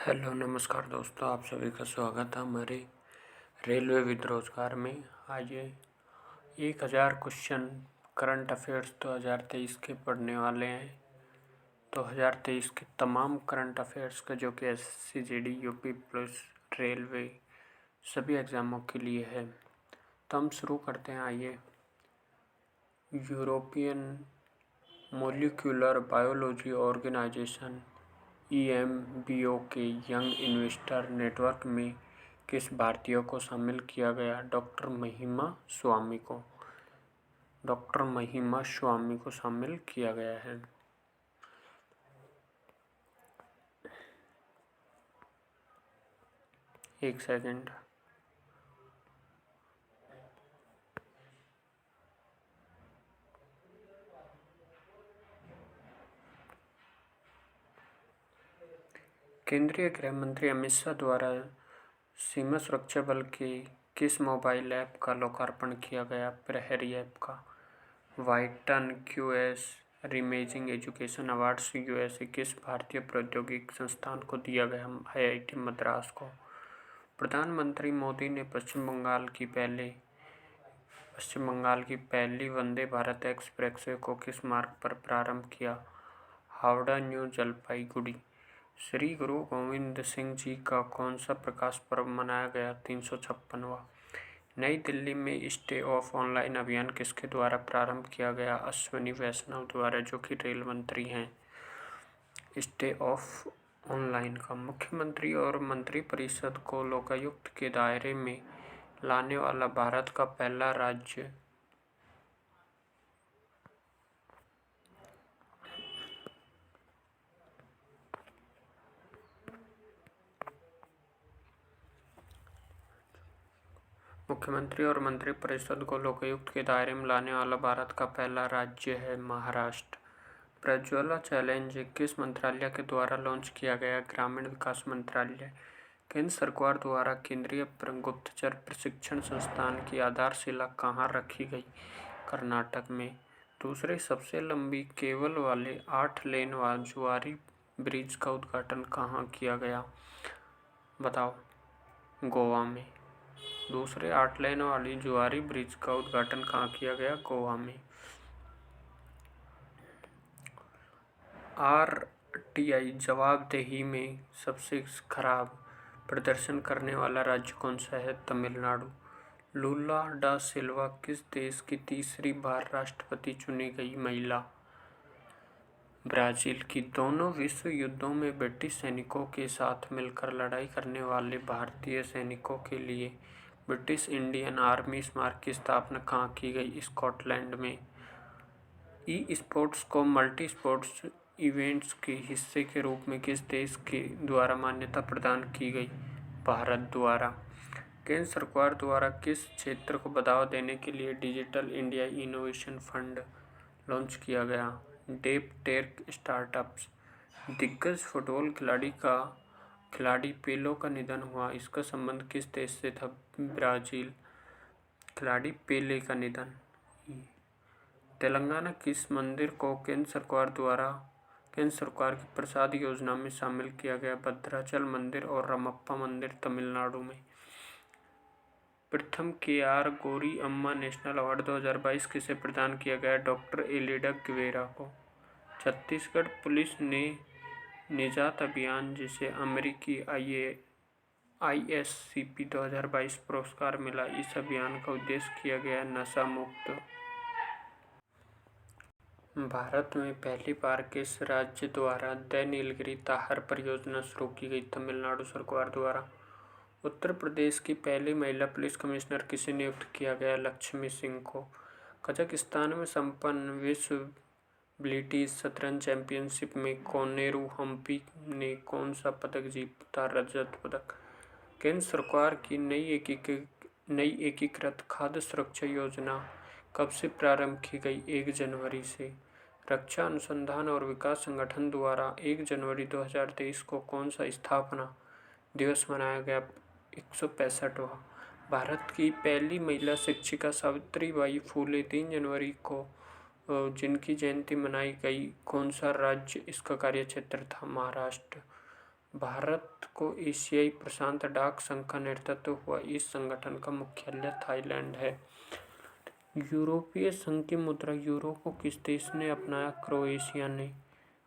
Hello नमस्कार दोस्तों, आप सभी का स्वागत है हमारे रेलवे विद रोजगार में। आज 1000 क्वेश्चन करंट अफेयर्स 2023 के पढ़ने वाले हैं। 2023 के तमाम करंट अफेयर्स का जो कि SSC GD UP plus railway सभी एग्ज़ामों के लिए है। तो हम शुरू करते हैं। आइए, European molecular biology organisation EMBO के यंग इन्वेस्टर नेटवर्क में किस भारतीय को शामिल किया गया? डॉक्टर महिमा स्वामी को शामिल किया गया है। एक सेकंड। केंद्रीय गृह मंत्री अमित शाह द्वारा सीमा सुरक्षा बल के किस मोबाइल ऐप का लोकार्पण किया गया? प्रहरी ऐप का। वाइटन क्यूएस रीमेजिंग एजुकेशन अवार्ड्स USA किस भारतीय प्रौद्योगिकी संस्थान को दिया गया? IIT मद्रास को। प्रधानमंत्री मोदी ने पश्चिम बंगाल की पहली वंदे भारत एक्सप्रेसवे को किस मार्ग पर प्रारंभ किया? हावड़ा न्यू जलपाईगुड़ी। श्री गुरु गोविंद सिंह जी का कौन सा प्रकाश पर्व मनाया गया? 356वां। नई दिल्ली में स्टे ऑफ ऑनलाइन अभियान किसके द्वारा प्रारंभ किया गया? अश्विनी वैष्णव द्वारा, जो कि रेल मंत्री हैं। स्टे ऑफ ऑनलाइन का मुख्यमंत्री और मंत्रिपरिषद को लोकायुक्त के दायरे में लाने वाला भारत का पहला राज्य? मुख्यमंत्री और मंत्रिपरिषद को लोकायुक्त के दायरे में लाने वाला भारत का पहला राज्य है महाराष्ट्र। प्रज्वला चैलेंज किस मंत्रालय के द्वारा लॉन्च किया गया? ग्रामीण विकास मंत्रालय। केंद्र सरकार द्वारा केंद्रीय गुप्तचर प्रशिक्षण संस्थान की आधारशिला कहाँ रखी गई? कर्नाटक में। दूसरे सबसे लंबी केबल वाले 8 लेन वाले जुआरी ब्रिज का उद्घाटन कहाँ किया गया? बताओ। गोवा में। दूसरे 8 लेन वाली जुआरी ब्रिज का उद्घाटन कहाँ किया गया? गोवा में। RTI जवाबदेही में सबसे खराब प्रदर्शन करने वाला राज्य कौन सा है? तमिलनाडु। लूला डा सिल्वा किस देश की तीसरी बार राष्ट्रपति चुनी गई महिला? ब्राजील की। दोनों विश्व युद्धों में ब्रिटिश सैनिकों के साथ मिलकर लड़ाई करने वाले भारतीय सैनिकों के लिए ब्रिटिश इंडियन आर्मी स्मारक की स्थापना कहाँ की गई? स्कॉटलैंड में। स्पोर्ट्स को मल्टी स्पोर्ट्स इवेंट्स के हिस्से के रूप में किस देश के द्वारा मान्यता प्रदान की गई? भारत द्वारा। केंद्र सरकार द्वारा किस क्षेत्र को बढ़ावा देने के लिए digital India innovation fund launch किया गया? Deep tech startups. दिग्गज फुटबॉल खिलाड़ी पेलो का निधन हुआ, इसका संबंध किस देश से था? ब्राजील। खिलाड़ी पेले का निधन। तेलंगाना किस मंदिर को केंद्र सरकार की प्रसाद योजना में शामिल किया गया? भद्राचल मंदिर और रमप्पा मंदिर तमिलनाडु में। प्रथम KR गौरी अम्मा नेशनल अवार्ड 2022 किसे प्रदान किया गया? डॉक्टर एलिडा ग्वेरा को। छत्तीसगढ़ पुलिस ने निजात अभियान, जिसे अमेरिकी ISCP 2022 पुरस्कार मिला, इस अभियान का उद्देश्य किया गया नशा मुक्त। भारत में पहली बार किस राज्य द्वारा द नीलगिरी ताहर परियोजना शुरू की गई? तमिलनाडु सरकार द्वारा। उत्तर प्रदेश की पहली महिला पुलिस कमिश्नर किसे नियुक्त किया गया? लक्ष्मी सिंह को। कजाकिस्तान में संपन्न विश्व ब्लिट्ज शतरंज चैंपियनशिप में कोनेरू हम्पी ने कौन सा पदक जीता? रजत पदक। केंद्र सरकार की नई एकीकृत खाद्य सुरक्षा योजना कब से प्रारंभ की गई? 1 जनवरी से। रक्षा अनुसंधान और विकास संगठन द्वारा 1 जनवरी 2023 को कौन सा स्थापना दिवस मनाया गया? 165वां। भारत की पहली महिला शिक्षिका सावित्रीबाई फूले 3 जनवरी को जिनकी जयंती मनाई गई, कौन सा राज्य इसका कार्यक्षेत्र था? महाराष्ट्र। भारत को एशियाई प्रशांत डाक संघ का नेतृत्व हुआ इस संगठन का मुख्यालय थाईलैंड है। यूरोपीय संघ की मुद्रा यूरो को किस देश ने अपनाया? क्रोएशिया ने।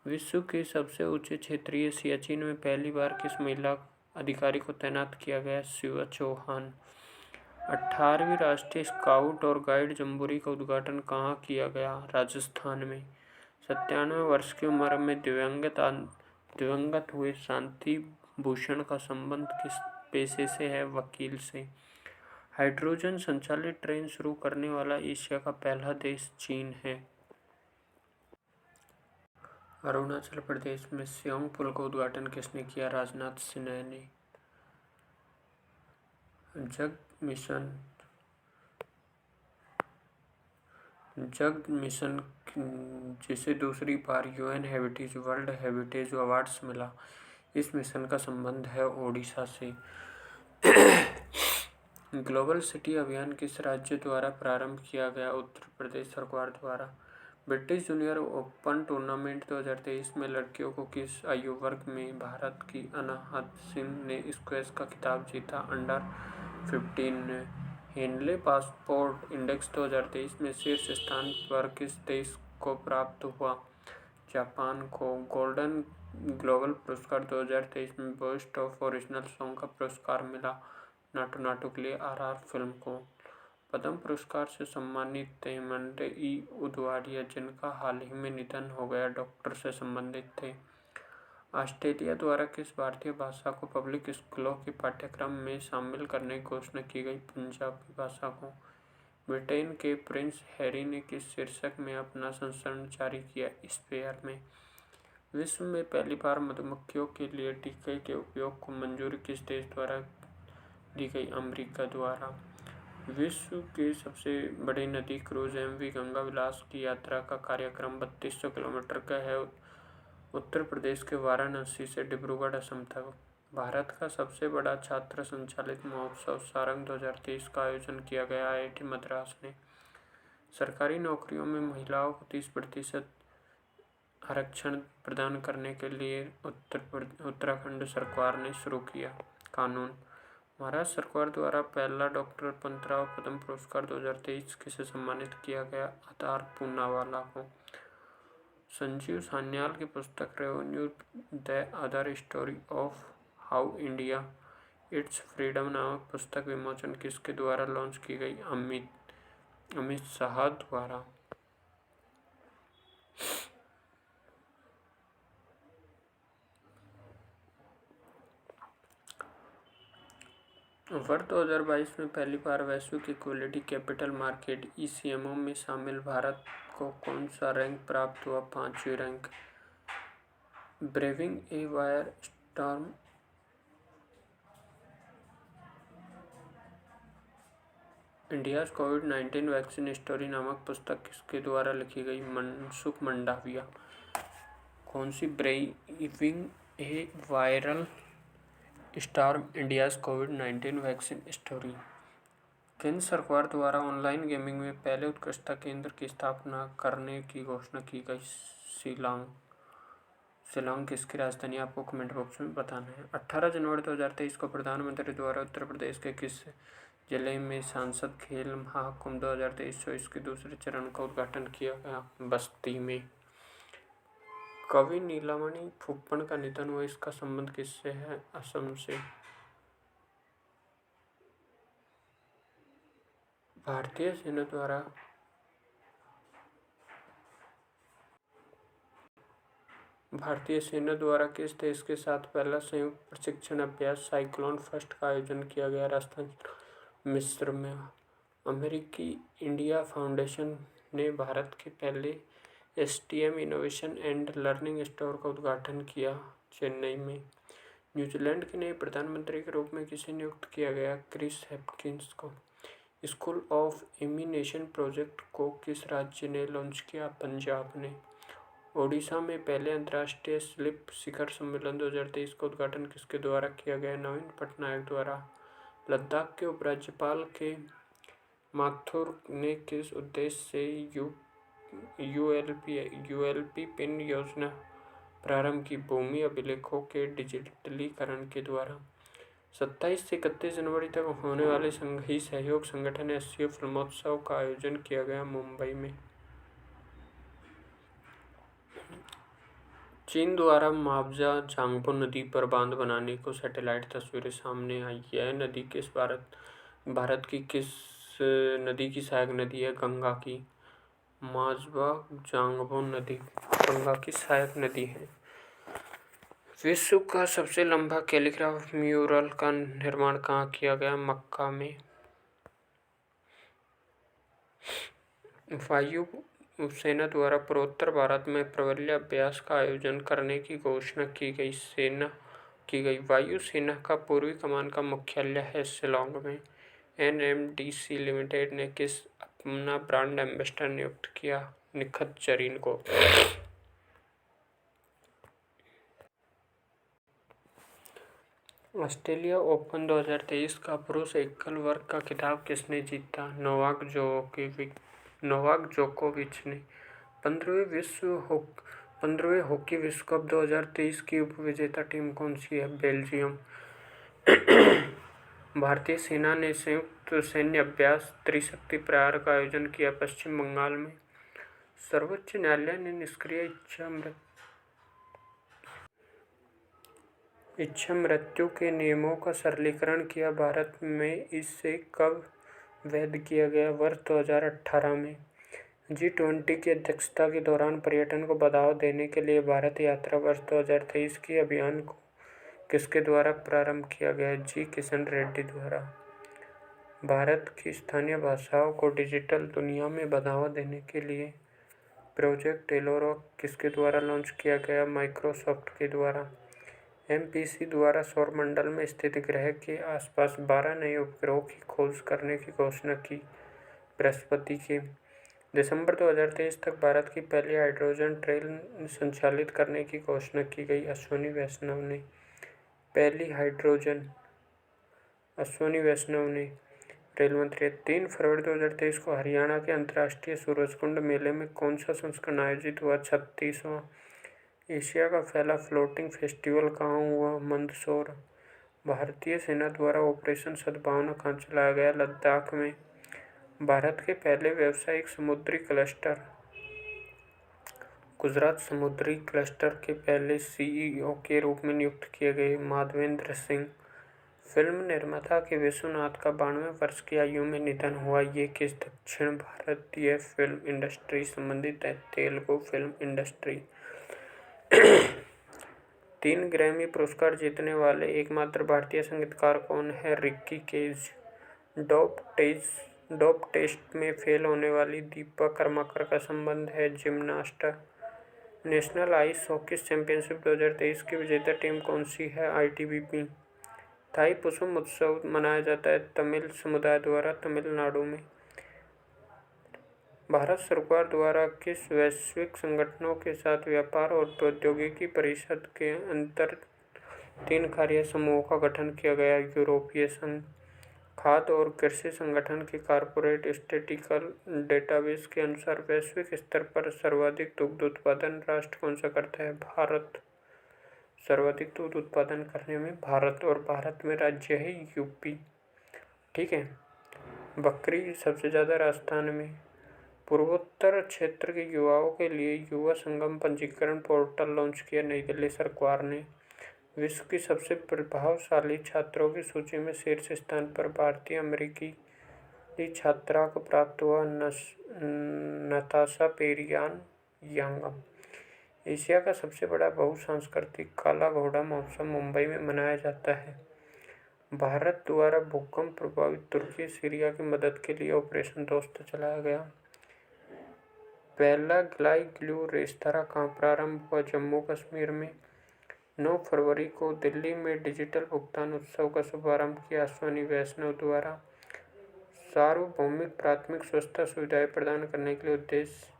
विश्व के सबसे ऊंचे क्षेत्रीय सियाचिन में पहली बार किस महिला अधिकारी को तैनात किया गया? शिवा चौहान। 18वीं राष्ट्रीय स्काउट और गाइड जम्बोरी का उद्घाटन कहाँ किया गया? राजस्थान में। 97 वर्ष की उम्र में दिवंगत हुए शांति भूषण का संबंध किस पेशे से है? वकील से। हाइड्रोजन संचालित ट्रेन शुरू करने वाला एशिया का पहला देश चीन है। अरुणाचल प्रदेश में सियोंग पुल का उद्घाटन किसने किया? राजनाथ सिंह ने। जग मिशन जिसे दूसरी बार UN heritage world heritage awards मिला, इस मिशन का संबंध है ओडिशा से। ग्लोबल सिटी अभियान किस राज्य द्वारा प्रारंभ किया गया? उत्तर प्रदेश सरकार द्वारा। ब्रिटिश जूनियर ओपन टूर्नामेंट 2023 में लड़कियों को किस आयु वर्ग में भारत की अनाहत सिंह ने स्क्वैश का खिताब जीता? अंडर 15 हेनले पासपोर्ट इंडेक्स 2023 में शीर्ष स्थान पर किस देश को प्राप्त हुआ? जापान को। गोल्डन ग्लोबल पुरस्कार 2023 में बेस्ट ऑफ ओरिजिनल सॉन्ग का पुरस्कार मिला नाटू नाटू के लिए आरआर फिल्म को। पद्म पुरस्कार से सम्मानित हेमंत उदवाड़िया, जिनका हाल ही में निधन हो गया, डॉक्टर से संबंधित थे। ऑस्ट्रेलिया द्वारा किस भारतीय भाषा को पब्लिक स्कूलों के पाठ्यक्रम में शामिल करने की घोषणा की गई? पंजाबी भाषा को। ब्रिटेन के प्रिंस हैरी ने किस शीर्षक में अपना संस्करण जारी किया? स्पेयर में। विश्व में पहली बार मधुमक्खियों के लिए टीके के उपयोग को मंजूरी किस देश द्वारा दी गई? अमेरिका द्वारा। विश्व के सबसे बड़ी नदी क्रूज एमवी गंगा विलास की यात्रा का कार्यक्रम 3200 किलोमीटर का है, उत्तर प्रदेश के वाराणसी से डिब्रूगढ़ असम तक। भारत का सबसे बड़ा छात्र संचालित महोत्सव सारंग 2023 का आयोजन किया गया आईआईटी मद्रास ने। सरकारी नौकरियों में महिलाओं को 30% आरक्षण प्रदान करने के लिए उत्तराखंड सरकार ने शुरू किया कानून। महाराष्ट्र सरकार द्वारा पहला डॉक्टर पंतराव पद्म पुरस्कार 2023 किसे सम्मानित किया गया? आधार पूनावाला को। संजीव सान्याल की पुस्तक revenue the other story of how India it's freedom नामक पुस्तक विमोचन किसके द्वारा लॉन्च की गई? अमित शाह द्वारा। वर्ष 2022 में पहली बार वैश्विक इक्विटी कैपिटल मार्केट ईसीएमओ में शामिल भारत को कौन सा रैंक प्राप्त हुआ? 5वीं rank. Braving a wire storm India's covid vaccine story नामक पुस्तक किसके द्वारा लिखी गई? मनसुख मंडाविया। कौन सी? ब्रेविंग ए वायरल स्टॉर्म इंडियाज कोविड-19 वैक्सीन स्टोरी। केंद्र सरकार द्वारा ऑनलाइन गेमिंग में पहले उत्कृष्टता केंद्र की स्थापना करने की घोषणा की गई। शिलांग किसकी राजधानी? आपको कमेंट बॉक्स में बताना है। 18 जनवरी 2023 को प्रधानमंत्री द्वारा उत्तर प्रदेश के किस जिले में सांसद खेल महाकुंभ 2023 के दूसरे चरण का उद्घाटन किया गया? बस्ती में। कवि नीलमणि फुक्कन का निधन हुआ, इसका संबंध किससे है? असम से। भारतीय सेना द्वारा किस देश के साथ पहला संयुक्त प्रशिक्षण अभ्यास साइक्लोन फर्स्ट का आयोजन किया गया? राजस्थान मिस्र में। अमेरिकी इंडिया फाउंडेशन ने भारत के पहले STM innovation and learning store का उद्घाटन किया चेन्नई में। न्यूजीलैंड के नए प्रधानमंत्री के रूप में किसे नियुक्त किया गया? क्रिस हेपकिंस को। स्कूल ऑफ एमिनेशन प्रोजेक्ट को किस राज्य ने लॉन्च किया? पंजाब ने। ओडिशा में पहले अंतर्राष्ट्रीय शिल्प शिखर सम्मेलन 2023 का उद्घाटन किसके द्वारा किया गया? नवीन पटनायक द्वारा। लद्दाख के उपराज्यपाल के माथुर ने किस उद्देश्य से यूएलपी पिन योजना प्रारंभ की भूमि अभिलेखों के डिजिटलीकरण के द्वारा। 27 से 31 जनवरी तक होने वाले संघीय सहयोग संगठन एशिया फिल्मोत्सव का आयोजन किया गया मुंबई में। चीन द्वारा मुआवजा झांगपो नदी पर बांध बनाने को सैटेलाइट तस्वीरें सामने आई। यह नदी भारत की किस नदी की सहायक नदी है? गंगा की। माजबा झांगपो नदी गंगा की सहायक नदी है। विश्व का सबसे लंबा कैलीग्राफ म्यूरल का निर्माण कहाँ किया गया? मक्का में। वायु सेना द्वारा पूर्वोत्तर भारत में प्रबल्य अभ्यास का आयोजन करने की घोषणा की गई। वायु सेना का पूर्वी कमान का मुख्यालय है शिलांग में। NMDC लिमिटेड ने किस अपना ब्रांड एम्बेसडर नियुक्त किया? निखत जरीन को। ऑस्ट्रेलिया ओपन 2023 का पुरुष एकल वर्ग का खिताब किसने जीता? नोवाक जोकोविच ने। 15वें हॉकी विश्व कप 2023 की उपविजेता टीम कौन सी है? बेल्जियम। भारतीय सेना ने संयुक्त सैन्य अभ्यास त्रिशक्ति प्रहार का आयोजन किया पश्चिम बंगाल में। सर्वोच्च न्यायालय ने निष्क्रिय इच्छा मृत्यु के नियमों का सरलीकरण किया। भारत में इसे कब वैध किया गया? वर्ष 2018 में। G20 की अध्यक्षता के दौरान पर्यटन को बढ़ावा देने के लिए भारत यात्रा वर्ष 2023 के अभियान को किसके द्वारा प्रारंभ किया गया? जी किशन रेड्डी द्वारा। भारत की स्थानीय भाषाओं को डिजिटल दुनिया में बढ़ावा देने के लिए प्रोजेक्ट एलोरा किसके द्वारा लॉन्च किया गया? माइक्रोसॉफ्ट के द्वारा। MPC द्वारा सौरमंडल में स्थित ग्रह के आसपास 12 नए उपग्रहों की खोज करने की घोषणा की बृहस्पति के। दिसंबर 2023 तक भारत की पहली हाइड्रोजन ट्रेन संचालित करने की घोषणा की गई। अश्विनी वैष्णव ने। रेल मंत्री। 3 फरवरी 2023 को हरियाणा के अंतर्राष्ट्रीय सूरजकुंड मेले में कौन सा संस्करण आयोजित हुआ? 36वां। एशिया का पहला फ्लोटिंग फेस्टिवल कहाँ हुआ? मंदसौर। भारतीय सेना द्वारा ऑपरेशन सद्भावना कहाँ चलाया गया? लद्दाख में। भारत के पहले व्यावसायिक समुद्री क्लस्टर। गुजरात समुद्री क्लस्टर के पहले CEO के रूप में नियुक्त किए गए माधवेंद्र सिंह। फिल्म निर्माता के विश्वनाथ का 92 वर्ष की आयु में निधन हुआ। ये किस दक्षिण भारतीय फिल्म इंडस्ट्री संबंधित है? Telugu film industry. 3 ग्रैमी पुरस्कार जीतने वाले एकमात्र भारतीय संगीतकार कौन है? रिकी केज। डोप टेस्ट में फेल होने वाली दीपा कर्माकर का संबंध है gymnast. National ice hockey championship 2023 की विजेता टीम कौन सी है? ITBP। थाई पुसम उत्सव मनाया जाता है तमिल समुदाय द्वारा तमिलनाडु में। भारत सरकार द्वारा किस वैश्विक संगठनों के साथ व्यापार और प्रौद्योगिकी परिषद के अंतर 3 कार्य समूहों का गठन किया गया? यूरोपीय संघ। खाद्य और कृषि संगठन के कॉर्पोरेट स्टैटिस्टिकल डेटाबेस के अनुसार वैश्विक स्तर पर सर्वाधिक दुग्ध उत्पादन राष्ट्र कौन सा करता है? भारत। सर्वाधिक दूध उत्पादन करने में भारत, और भारत में राज्य है UP। ठीक है। बकरी सबसे ज़्यादा राजस्थान में। पूर्वोत्तर क्षेत्र के युवाओं के लिए युवा संगम पंजीकरण पोर्टल लॉन्च किया नई दिल्ली सरकार ने। विश्व की सबसे प्रभावशाली छात्रों की सूची में शीर्ष स्थान पर भारतीय अमेरिकी छात्रा को प्राप्त हुआ नताशा पेरियान यांगम। एशिया का सबसे बड़ा बहुसांस्कृतिक काला घोड़ा महोत्सव मुंबई में मनाया जाता है। भारत द्वारा भूकंप प्रभावित तुर्की सीरिया की मदद के लिए ऑपरेशन दोस्त चलाया गया। पहला ग्लाई ग्लू रेस्तरां कहाँ प्रारंभ हुआ? जम्मू कश्मीर में। 9 फरवरी को दिल्ली में डिजिटल भुगतान उत्सव का शुभारंभ किया अश्विनी वैष्णव द्वारा। सार्वभौमिक प्राथमिक स्वच्छता सुविधाएं प्रदान करने के लिए उद्देश्य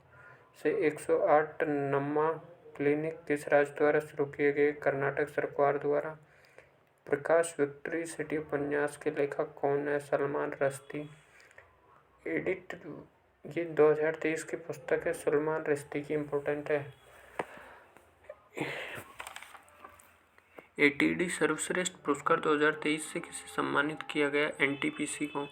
से 108 नम्मा क्लिनिक किस राज्य द्वारा शुरू किए गए? कर्नाटक सरकार द्वारा। प्रकाश विक्ट्री सिटी उपन्यास के लेखक कौन है? सलमान रश्दी। एडिट ये 2023 की पुस्तक है। सलमान रश्दी की इम्पोर्टेंट है। एटीडी सर्वश्रेष्ठ पुरस्कार 2023 से किसे सम्मानित किया गया? एनटीपीसी को।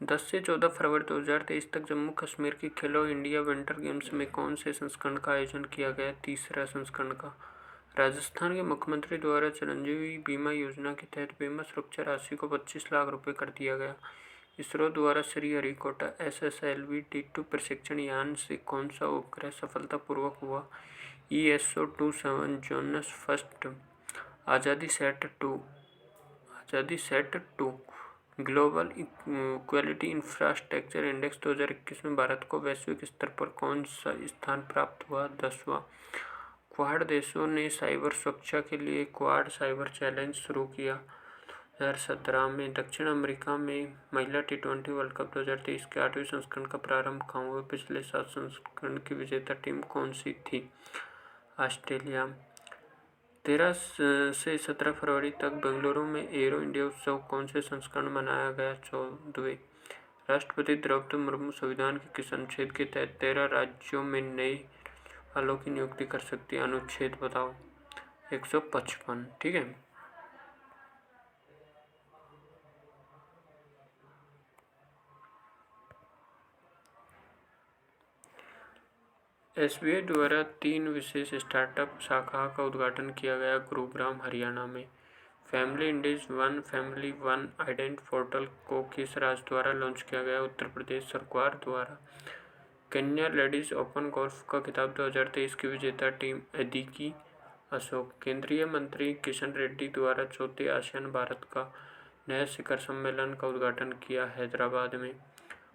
10 से 14 फरवरी 2023 तक जम्मू कश्मीर की खेलो इंडिया विंटर गेम्स में कौन से संस्करण का आयोजन किया गया? तीसरा संस्करण का। राजस्थान के मुख्यमंत्री द्वारा चिरंजीवी बीमा योजना के तहत बीमा सुरक्षा राशि को 25 लाख रुपए कर दिया गया। इसरो द्वारा श्रीहरिकोटा SSLV D2 प्रशिक्षण यान से कौन सा उपग्रह सफलतापूर्वक हुआ? ESO-27 जोनस first. Azaadi SAT 2 global equality infrastructure index 2021 में भारत को वैश्विक स्तर पर कौन सा स्थान प्राप्त हुआ? 10वां। क्वाड देशों ने साइबर सुरक्षा के लिए क्वाड साइबर चैलेंज शुरू किया। 2017 में दक्षिण अमेरिका में महिला T20 वर्ल्ड कप 2023 के 8वें संस्करण का प्रारंभ कहाँ हुआ? पिछले 7 संस्करण की विजेता टीम कौन सी थी? ऑस्ट्रेलिया। 13 से 17 फरवरी तक बेंगलुरु में एरो इंडिया उत्सव कौन से संस्करण मनाया गया? 14वें। राष्ट्रपति द्रौपदी मुर्मू संविधान के किस अनुच्छेद के तहत 13 राज्यों में नए वालों की नियुक्ति कर सकती है? अनुच्छेद बताओ। 155। ठीक है। SBI द्वारा 3 विशेष स्टार्टअप शाखा का उद्घाटन किया गया गुरुग्राम हरियाणा में। फैमिली इंडीज फैमिली वन आइडेंट पोर्टल को किस राज्य द्वारा लॉन्च किया गया? उत्तर प्रदेश सरकार द्वारा। केन्या लेडीज ओपन गोल्फ का खिताब 2023 की विजेता टीम अदिति अशोक। केंद्रीय मंत्री किशन रेड्डी द्वारा चौथे आसियान भारत का नया शिखर सम्मेलन का उद्घाटन किया हैदराबाद में।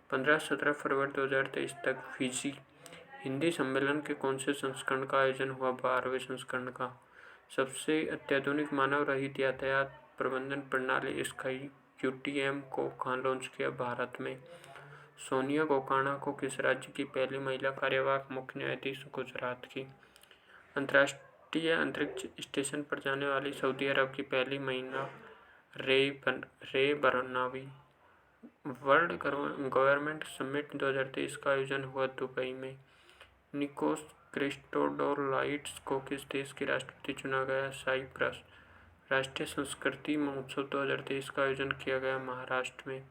15-17 फरवरी 2023 तक फिजी हिंदी सम्मेलन के कौन से संस्करण का आयोजन हुआ? 12वें संस्करण का। सबसे अत्याधुनिक मानव रहित यातायात प्रबंधन प्रणाली स्काई QTM को कहाँ लॉन्च किया? भारत में। सोनिया गोकाणा को किस राज्य की पहली महिला कार्यवाहक मुख्य न्यायाधीश? गुजरात की। अंतर्राष्ट्रीय अंतरिक्ष स्टेशन पर जाने वाली सऊदी अरब की पहली महिला रे बरनावी। वर्ल्ड गवर्नमेंट समिट 2023 का आयोजन हुआ दुबई में। निकोस क्रिस्टोडोलाइट्स को किस देश के राष्ट्रपति चुना गया? साइप्रस। राष्ट्रीय संस्कृति महोत्सव 2023 का आयोजन किया गया महाराष्ट्र में।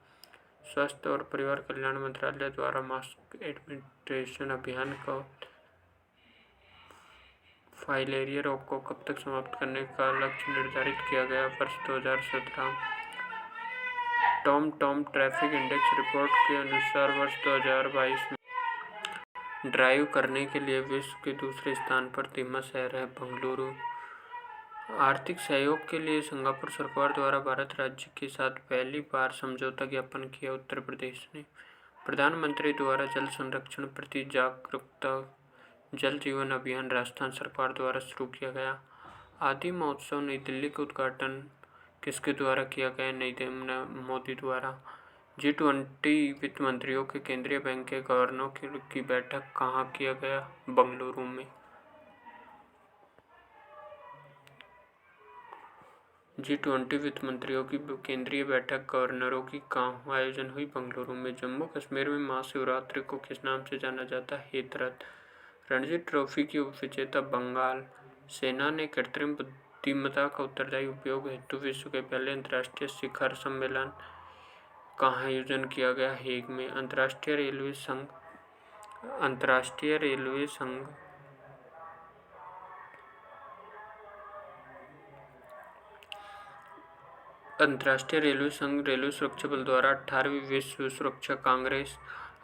स्वास्थ्य और परिवार कल्याण मंत्रालय द्वारा मास्क एडमिनिस्ट्रेशन अभियान को फाइलेरिया रोग को कब तक समाप्त करने का लक्ष्य निर्धारित किया गया? वर्ष 2017। टॉम ट्रैफिक इंडेक्स रिपोर्ट के अनुसार वर्ष 2022 में ड्राइव करने के लिए विश्व के दूसरे स्थान पर 3वां शहर है बेंगलुरु। आर्थिक सहयोग के लिए सिंगापुर सरकार द्वारा भारत राज्य के साथ पहली बार समझौता ज्ञापन किया उत्तर प्रदेश ने। प्रधानमंत्री द्वारा जल संरक्षण प्रति जागरूकता जल जीवन अभियान राजस्थान सरकार द्वारा शुरू किया गया। आदि महोत्सव नई दिल्ली का उद्घाटन किसके द्वारा किया गया? नरेंद्र मोदी द्वारा। G20 वित्त मंत्रियों के केंद्रीय बैंक के गवर्नरों की बैठक कहाँ किया गया? बेंगलुरु में। G20 वित्त मंत्रियों की केंद्रीय बैठक गवर्नरों की कहाँ आयोजन हुई? बेंगलुरु में। जम्मू कश्मीर में महाशिवरात्रि को किस नाम से जाना जाता है? हेतरथ। रणजी ट्रॉफी की उपविजेता बंगाल सेना ने कृत्रिम बुद्धिमत्ता का उत्तरदायी उपयोग हेतु विश्व के पहले अंतर्राष्ट्रीय शिखर सम्मेलन कहाँ आयोजन किया गया? हेग में। अंतर्राष्ट्रीय रेलवे संघ रेलवे सुरक्षा बल द्वारा 18वीं विश्व सुरक्षा कांग्रेस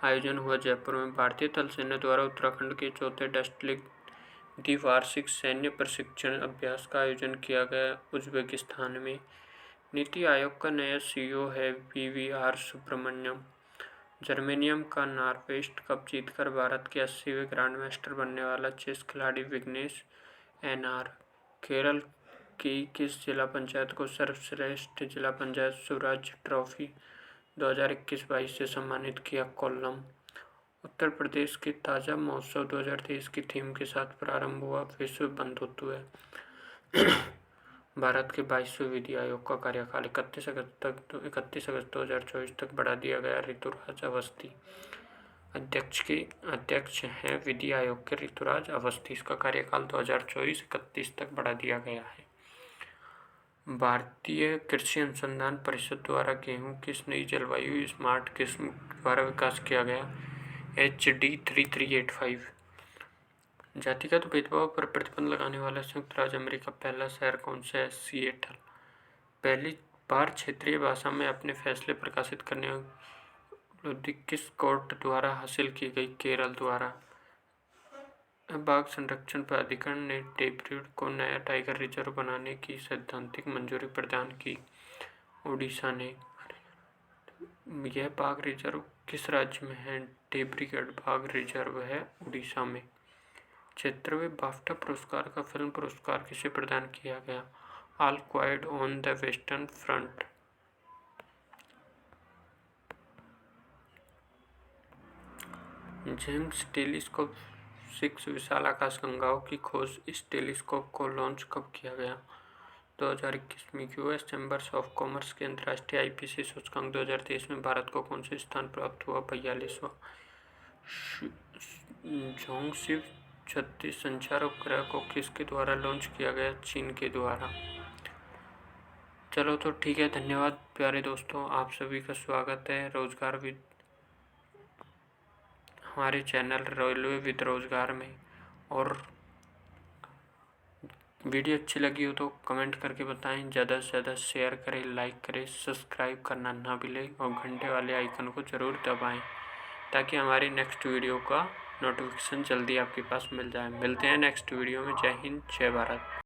आयोजन हुआ जयपुर में। भारतीय थल सेना द्वारा उत्तराखंड के 4थे डस्ट्लिक द्विवार्षिक सैन्य प्रशिक्षण अभ्यास का आयोजन किया गया उज्बेकिस्तान में। नीति आयोग का नया CEO है VVR सुब्रमण्यम। जर्मेनियम का नॉर्वेस्ट कप जीतकर भारत के 80वें ग्रैंडमास्टर बनने वाला चेस खिलाड़ी विघ्नेश NR। केरल की किस जिला पंचायत को सर्वश्रेष्ठ जिला पंचायत स्वराज्य ट्रॉफी 2021-22 से सम्मानित किया? कोल्लम। उत्तर प्रदेश के ताजा महोत्सव 2023 की थीम के साथ प्रारंभ हुआ विश्व बंधुत्व। भारत के 22वें विधि आयोग का कार्यकाल 31 अगस्त 2024 तक बढ़ा दिया गया। ऋतुराज अवस्थी। अध्यक्ष हैं विधि आयोग के ऋतुराज अवस्थी। इसका कार्यकाल 2024-31 तक बढ़ा दिया गया है। भारतीय कृषि अनुसंधान परिषद द्वारा गेहूं किस नई जलवायु स्मार्ट किस्म द्वारा विकास किया गया? HD 3385। जातिगत भेदभाव पर प्रतिबंध लगाने वाला संयुक्त राज्य अमेरिका पहला शहर कौन सा है? सिएटल। पहली बार क्षेत्रीय भाषा में अपने फैसले प्रकाशित करने उपलब्धि किस कोर्ट द्वारा हासिल की गई? केरल द्वारा। बाघ संरक्षण प्राधिकरण ने टेपरीड को नया टाइगर रिजर्व बनाने की सैद्धांतिक मंजूरी प्रदान की। उड़ीसा ने। यह बाघ रिजर्व किस राज्य में है? टेपरीगढ़ बाघ रिजर्व है उड़ीसा में। 76वें बाफ्टा पुरस्कार का फिल्म पुरस्कार किसे प्रदान किया गया? All quite on the western front. James telescope 6 विशाल आकाशगंगाओं की खोज। इस टेलीस्कोप को लॉन्च कब किया गया? 2021 में। यूएस चैम्बर्स ऑफ कॉमर्स के अंतर्राष्ट्रीय IPC सूचकांक 2023 में भारत को कौन से स्थान प्राप्त हुआ? 42वां। जोंगसिव 36 संचार उपग्रह को किसके द्वारा लॉन्च किया गया? चीन के द्वारा। चलो तो ठीक है, धन्यवाद प्यारे दोस्तों, आप सभी का स्वागत है रोजगार विद हमारे चैनल रेलवे विद रोजगार में। और वीडियो अच्छी लगी हो तो कमेंट करके बताएं, ज़्यादा से ज़्यादा शेयर करें, लाइक करें, सब्सक्राइब करना ना भूलें और घंटे वाले आइकन को ज़रूर दबाएं ताकि हमारी नेक्स्ट वीडियो का नोटिफिकेशन जल्दी आपके पास मिल जाए। मिलते हैं नेक्स्ट वीडियो में। जय हिंद, जय भारत।